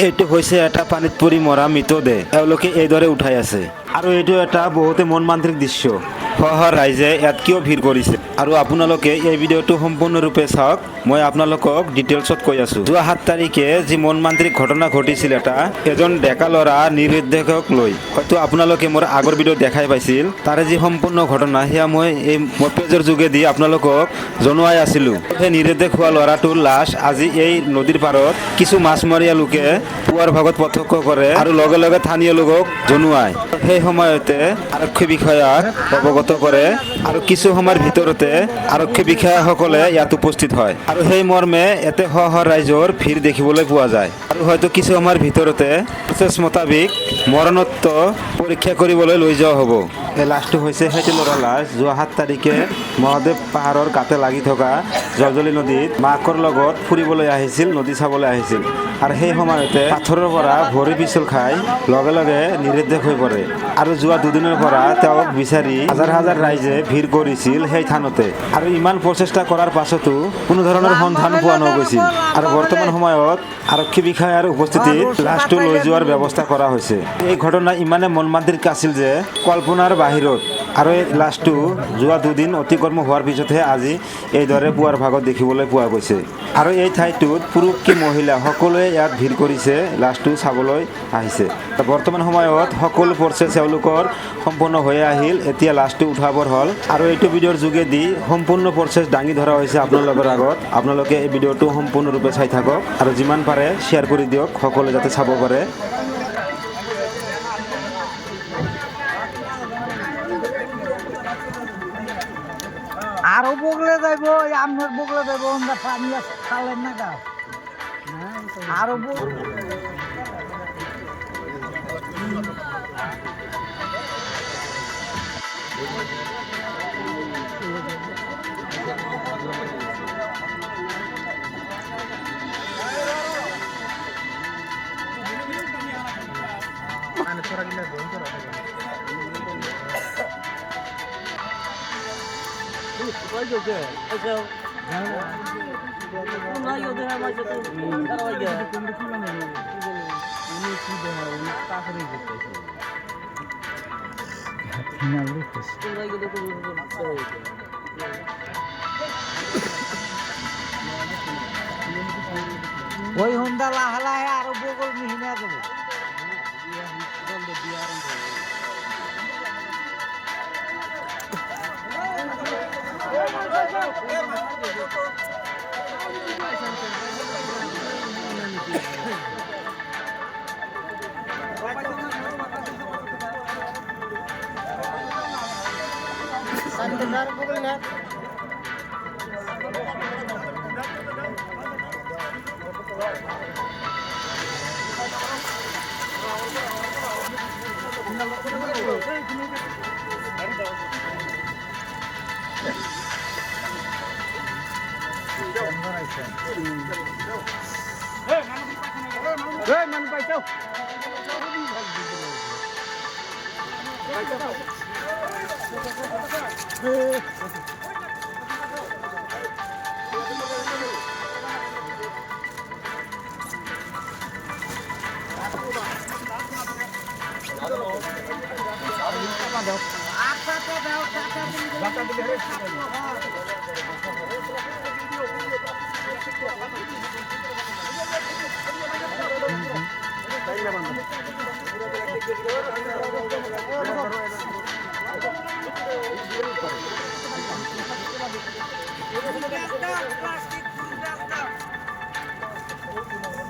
এইটো হৈছে এটা পানীত পৰি মৰা মৃতদেহ এওঁলোকে এইদৰে উঠাই আছে আৰু এইটো এটা বহুতে মনমান্ত্ৰিক দৃশ্য ৰাইজে ইয়াত কিয় ভিৰ কৰিছে আৰু আপোনালোকে এই ভিডিঅ'টো সম্পূৰ্ণৰূপে চাওক মই আপোনালোকক ডিটেইলছত কৈ আছোঁ যোৱা 7 তাৰিখে যি মনমান্ত্ৰিক ঘটনা ঘটিছিল এজন ডেকা ল'ৰা নিৰুদ্দেশক লৈ হয়তো আপোনালোকে মোৰ আগৰ ভিডিঅ' দেখাই পাইছিল তাৰে যি সম্পূৰ্ণ ঘটনা সেয়া মই এই পেজৰ যোগেদি আপোনালোকক জনোৱাই আছিলোঁ সেই নিৰুদ্দেশ হোৱা ল'ৰাটোৰ লাশ আজি এই নদীৰ পাৰত কিছু মাছমৰীয়া লোকে পুৱাৰ ভাগত প্ৰত্যক্ষ কৰে আৰু লগে লগে স্থানীয় লোকক জনোৱায় সেই সময়তে আৰক্ষী বিষয়াক অৱগত কৰে আৰু কিছু সময়ৰ ভিতৰতে আৰক্ষী বিষয়াসকলে ইয়াত উপস্থিত হয় আৰু সেই মৰ্মে এতে ৰাইজৰ ভিৰ দেখিবলৈ পোৱা যায় আৰু হয়তো কিছু সময়ৰ ভিতৰতে প্ৰচেছ মোতাবিক মৰণোত্তৰ পৰীক্ষা কৰিবলৈ লৈ যোৱা হ'ব এই লাশটো হৈছে সেইটো ল'ৰা লাশ যোৱা 7 তাৰিখে মহাদেৱ পাহাৰৰ গাতে লাগি থকা জলজলি নদীত মাকৰ লগত ফুৰিবলৈ আহিছিল নদী চাবলৈ আহিছিল আৰু সেই সময়তে পাথৰৰ পৰা ভৰি পিছল খাই লগে লগে নিৰুদ্দেশ হৈ পৰে আৰু যোৱা দুদিনৰ পৰা তেওঁক বিচাৰি হাজাৰ হাজাৰ ৰাইজে ভিৰ কৰিছিল সেই থানতে আৰু ইমান প্ৰচেষ্টা কৰাৰ পাছতো কোনো ধৰণৰ সন্ধান পোৱা নগৈছিল আৰু বৰ্তমান সময়ত আৰক্ষী বিষয়াৰ উপস্থিতিত লাশটো লৈ যোৱাৰ ব্যৱস্থা কৰা হৈছে এই ঘটনা ইমানে মৰ্মান্তিক আছিল যে কল্পনাৰ বাহিৰত আৰু এই লাশটো যোৱা দুদিন অতিক্ৰম হোৱাৰ পিছতহে আজি এইদৰে পুৱাৰ ভাগত দেখিবলৈ পোৱা গৈছে আৰু এই ঠাইটোত পুৰুষ কি মহিলা সকলোৱে ইয়াত ভিৰ কৰিছে লাশটো চাবলৈ আহিছে বৰ্তমান সময়ত সকলো প্ৰচেছ তেওঁলোকৰ সম্পূৰ্ণ হৈ আহিল এতিয়া লাশটো উঠাবৰ হ'ল আৰু এইটো ভিডিঅ'ৰ যোগেদি সম্পূৰ্ণ প্ৰচেছ দাঙি ধৰা হৈছে আপোনালোকৰ আগত আপোনালোকে এই ভিডিঅ'টো সম্পূৰ্ণৰূপে চাই থাকক আৰু যিমান পাৰে শ্বেয়াৰ কৰি দিয়ক সকলোৱে যাতে চাব পাৰে আরো বগলে যাইব আপনার বগলে যাইব আমরা পানি খালেন না গাছ আরো ওই হোন্ডা লাহে লাহে আরো বগল মিহিনা দেবো man bay đâu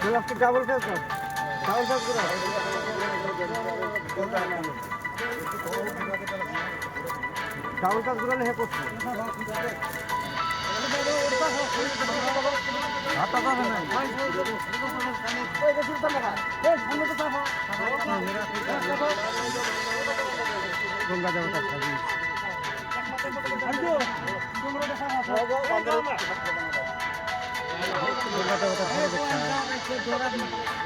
Plastic double size kar. Double size kar. Double size kar le he kochi. Hata ka na. Oi desul ta laga. Hey, hamne to safa. Gonga jao ta sabi. Anjo, tumro ta safa. Gonga jao ta sabi.